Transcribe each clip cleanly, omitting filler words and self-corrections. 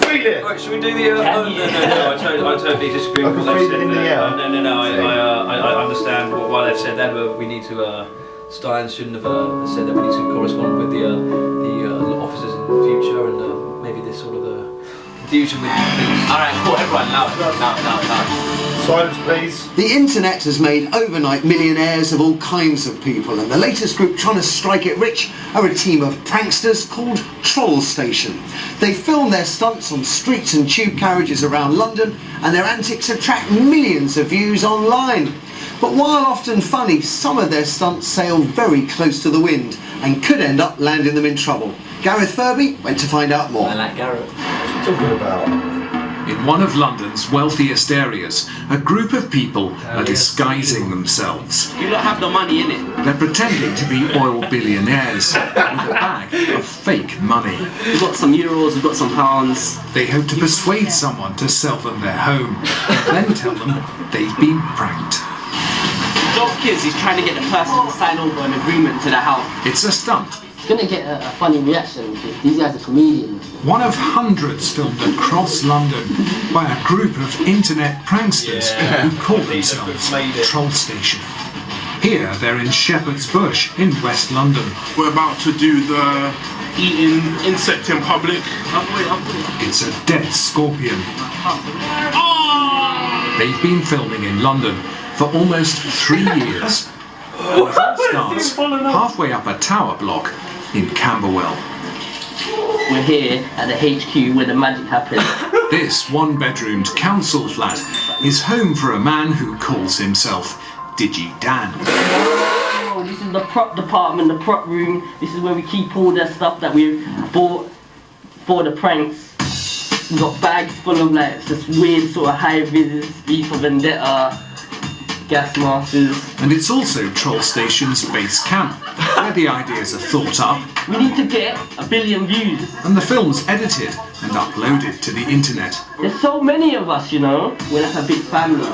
feel it. Right, should we do the? No. I totally disagree with what they've said. No. I understand why they've said that, but we need to. Stein shouldn't have said that. We need to correspond with the officers in the future, and maybe this sort of confusion with police. All right, cool. Everyone, now. Silence, please. The internet has made overnight millionaires of all kinds of people, and the latest group trying to strike it rich are a team of pranksters called Trollstation. They film their stunts on streets and tube carriages around London, and their antics attract millions of views online. But while often funny, some of their stunts sail very close to the wind and could end up landing them in trouble. Gareth Furby went to find out more. I like Gareth. What's he talking about? In one of London's wealthiest areas, a group of people are disguising themselves. You don't have the money in it. They're pretending to be oil billionaires with a bag of fake money. We've got some euros, we've got some pounds. They hope to persuade someone to sell them their home, and then tell them they've been pranked. The joke is he's trying to get the person to sign over an agreement to the house. It's a stunt. It's gonna get a funny reaction because these guys are comedians. One of hundreds filmed across London by a group of internet pranksters who call themselves Trollstation. Here they're in Shepherd's Bush in West London. We're about to do the eating insect in public. It's a dead scorpion. They've been filming in London for almost 3 years. It starts halfway up a tower block in Camberwell. We're here at the HQ where the magic happens. This one-bedroomed council flat is home for a man who calls himself DigiDan. Oh, this is the prop department, the prop room. This is where we keep all the stuff that we've bought for the pranks. We've got bags full of like just weird sort of high-vis, V for Vendetta, gas masters. And it's also Trollstation's base camp, where the ideas are thought up. We need to get 1 billion views. And the film's edited and uploaded to the internet. There's so many of us, you know. We're like a big family.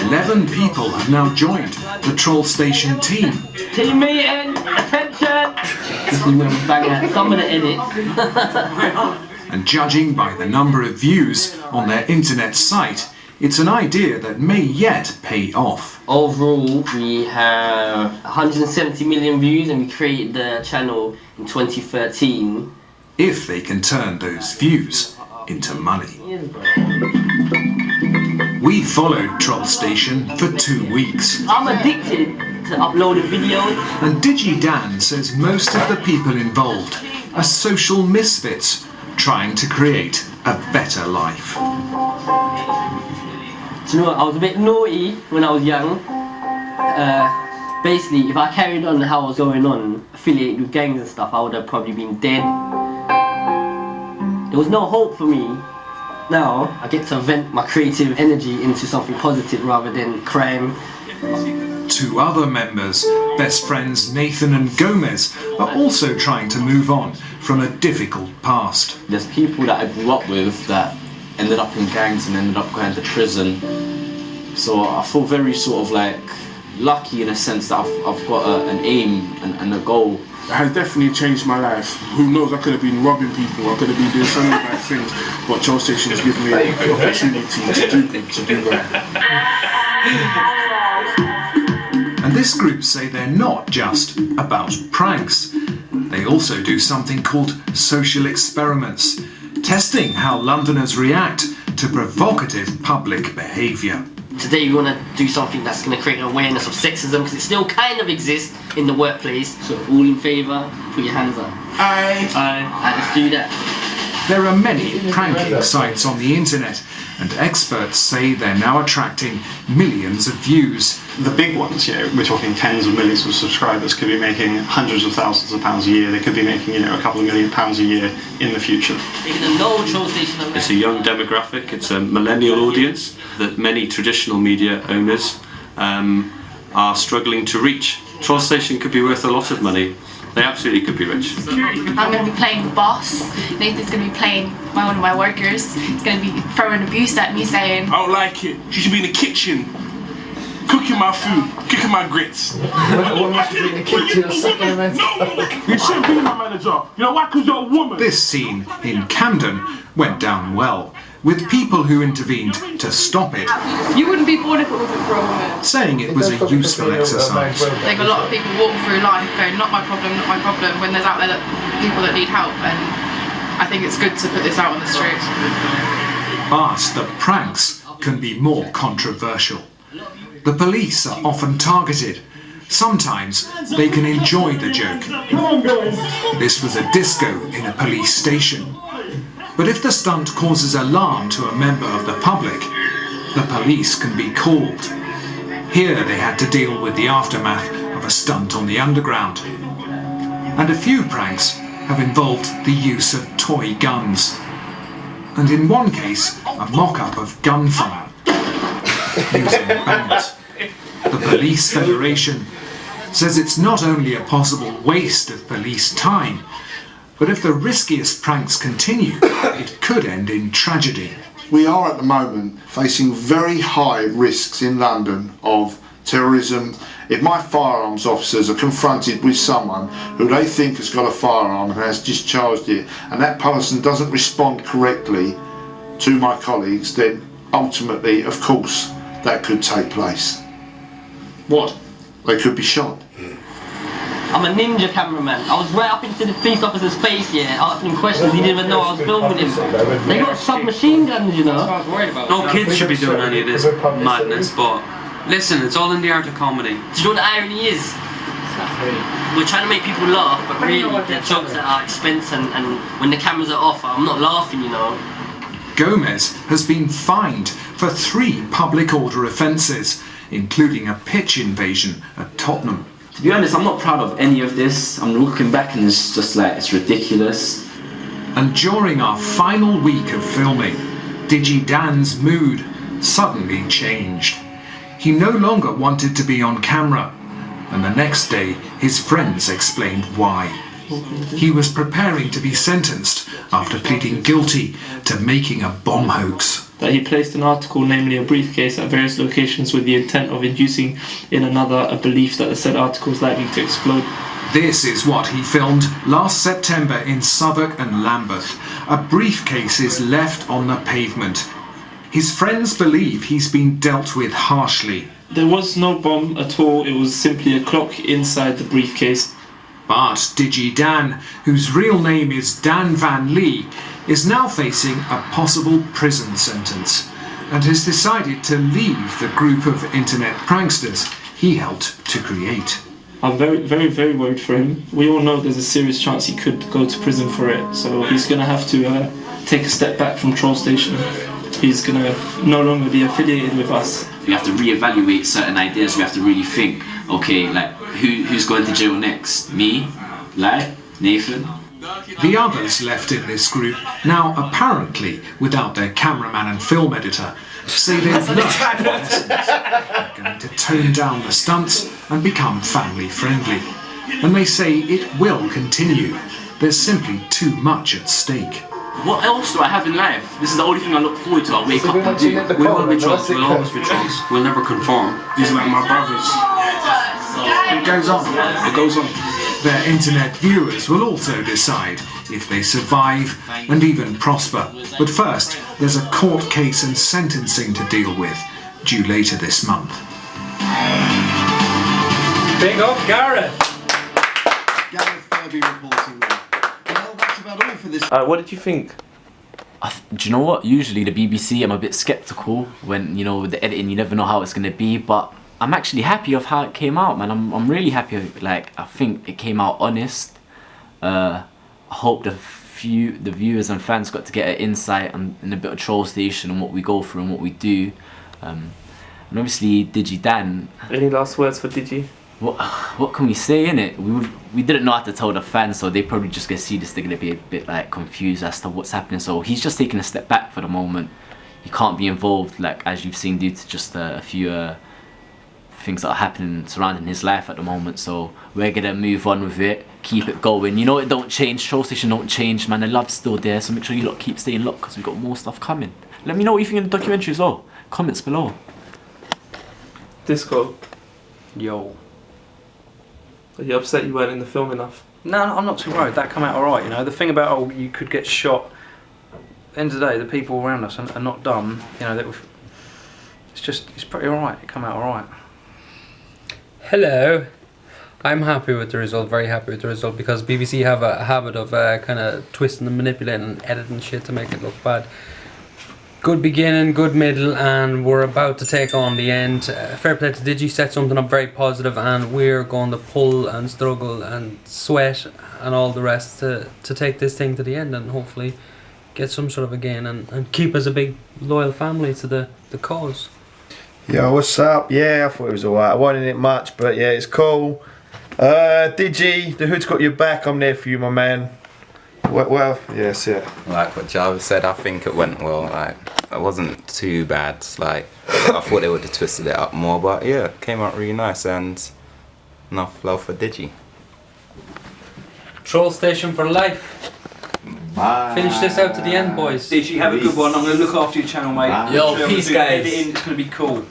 11 people have now joined the Trollstation team. Team meeting, attention! This is where we bang out some of the edits. And judging by the number of views on their internet site, it's an idea that may yet pay off. Overall, we have 170 million views and we created the channel in 2013. If they can turn those views into money. We followed Trollstation for 2 weeks. I'm addicted to uploading videos. And DigiDan says most of the people involved are social misfits trying to create a better life. Do you know what, I was a bit naughty when I was young. Basically, if I carried on how I was going on, affiliated with gangs and stuff, I would have probably been dead. There was no hope for me. Now, I get to vent my creative energy into something positive rather than crime. 2 other members, best friends Nathan and Gomez, are also trying to move on from a difficult past. There's people that I grew up with that ended up in gangs and ended up going to prison. So I feel very sort of like lucky in a sense that I've got an aim and a goal. It has definitely changed my life. Who knows, I could have been robbing people, I could have been doing so many bad things, but Trollstation has given me the opportunity to do that. And this group say they're not just about pranks. They also do something called social experiments, testing how Londoners react to provocative public behaviour. Today we want to do something that's going to create an awareness of sexism because it still kind of exists in the workplace. So all in favour, put your hands up. Aye. Aye. Let's do that. There are many pranking sites on the internet, and experts say they're now attracting millions of views. The big ones, we're talking tens of millions of subscribers, could be making hundreds of thousands of pounds a year. They could be making, a couple of £1 million a year in the future. It's a young demographic, it's a millennial audience that many traditional media owners are struggling to reach. Trollstation could be worth a lot of money. They absolutely could be rich. I'm going to be playing the boss. Nathan's going to be playing one of my workers. He's going to be throwing abuse at me saying, I don't like it. She should be in the kitchen. cooking my food, kicking my grits. What must you be in the kitchen sucking a mental? You shouldn't be my manager. You know why? Because you're a woman. This scene in Camden went down well, with people who intervened to stop it, You wouldn't be born if it wasn't for a woman. saying it was a useful exercise. Like a lot of people walk through life going, not my problem, when there's out there people that need help, and I think it's good to put this out on the street. But the pranks can be more controversial. The police are often targeted. Sometimes they can enjoy the joke. This was a disco in a police station. But if the stunt causes alarm to a member of the public, the police can be called. Here they had to deal with the aftermath of a stunt on the underground. And a few pranks have involved the use of toy guns. And in one case, a mock-up of gunfire using bangers. The Police Federation says it's not only a possible waste of police time, but if the riskiest pranks continue, it could end in tragedy. We are at the moment facing very high risks in London of terrorism. If my firearms officers are confronted with someone who they think has got a firearm and has discharged it, and that person doesn't respond correctly to my colleagues, then ultimately, of course, that could take place. What? They could be shot. I'm a ninja cameraman. I was right up into the police officer's face, yeah, asking him questions. He didn't even know I was filming him. They got submachine guns, you know. No kids should be doing any of this madness, but listen, it's all in the art of comedy. Do you know what the irony is? We're trying to make people laugh, but really they're jokes at our expense, and when the cameras are off, I'm not laughing, you know. Gomez has been fined for 3 public order offences, including a pitch invasion at Tottenham. To be honest, I'm not proud of any of this. I'm looking back and it's just like, it's ridiculous. And during our final week of filming, Digi Dan's mood suddenly changed. He no longer wanted to be on camera, and the next day his friends explained why. He was preparing to be sentenced after pleading guilty to making a bomb hoax. That he placed an article, namely a briefcase, at various locations with the intent of inducing in another a belief that the said article is likely to explode. This is what he filmed last September in Southwark and Lambeth. A briefcase is left on the pavement. His friends believe he's been dealt with harshly. There was no bomb at all, it was simply a clock inside the briefcase. But Digi Dan, whose real name is Dan Van Lee, is now facing a possible prison sentence and has decided to leave the group of internet pranksters he helped to create. I'm very worried for him. We all know there's a serious chance he could go to prison for it, so he's going to have to take a step back from Trollstation. He's going to no longer be affiliated with us. We have to reevaluate certain ideas. We have to really think, okay, like who's going to jail next? Me? Like Nathan? The others left in this group, now apparently without their cameraman and film editor, say they've learned lessons. They're going to tone down the stunts and become family friendly. And they say it will continue. There's simply too much at stake. What else do I have in life? This is the only thing I look forward to. I wake up and do. We will be trolls, we'll always be trolls. We'll never conform. These are like my brothers. It goes on. It goes on. Their internet viewers will also decide if they survive and even prosper. But first, there's a court case and sentencing to deal with, due later this month. Big up Gareth! Gareth Furby reporting there. Well, that's about all for this. What did you think? Do you know what? Usually the BBC, I'm a bit skeptical when, you know, with the editing, you never know how it's going to be, but I'm actually happy of how it came out, man. I'm really happy. Like, I think it came out honest. I hope the viewers and fans got to get an insight and a bit of Trollstation and what we go through and what we do. And obviously, Digi Dan. Any last words for Digi? What can we say, innit? We didn't know how to tell the fans, so they probably just gonna see this. They're gonna be a bit like confused as to what's happening. So he's just taking a step back for the moment. He can't be involved, like as you've seen, due to just a few things that are happening surrounding his life at the moment. So we're gonna move on with it, keep it going. You know, it don't change. Trollstation don't change, man. The love's still there. So make sure you lot keep staying locked because we got more stuff coming. Let me know what you think of the documentary as well. Comments below. Disco. Yo. Are you upset you weren't in the film enough? No, I'm not too worried. That come out alright, you know. The thing about, you could get shot, at the end of the day, the people around us are not dumb, you know. It's pretty alright. It come out alright. Hello. I'm happy with the result, very happy with the result, because BBC have a habit of kind of twisting and manipulating and editing shit to make it look bad. Good beginning, good middle, and we're about to take on the end. Fair play to Digi, set something up very positive, and we're going to pull and struggle and sweat and all the rest to take this thing to the end and hopefully get some sort of a gain and keep us a big loyal family to the cause. Yo, what's up? Yeah, I thought it was alright. I wasn't in it much, but yeah, it's cool. Digi, the hood's got your back. I'm there for you, my man. Well, yes, yeah. Like what Jarvis said, I think it went well. Like, it wasn't too bad. Like, I thought they would have twisted it up more, but yeah, it came out really nice, and enough love for Digi. Trollstation for life. Bye. Finish this out to the end, boys. Digi, have a good one. I'm going to look after your channel, mate. Yo, peace, guys. Editing, it's going to be cool.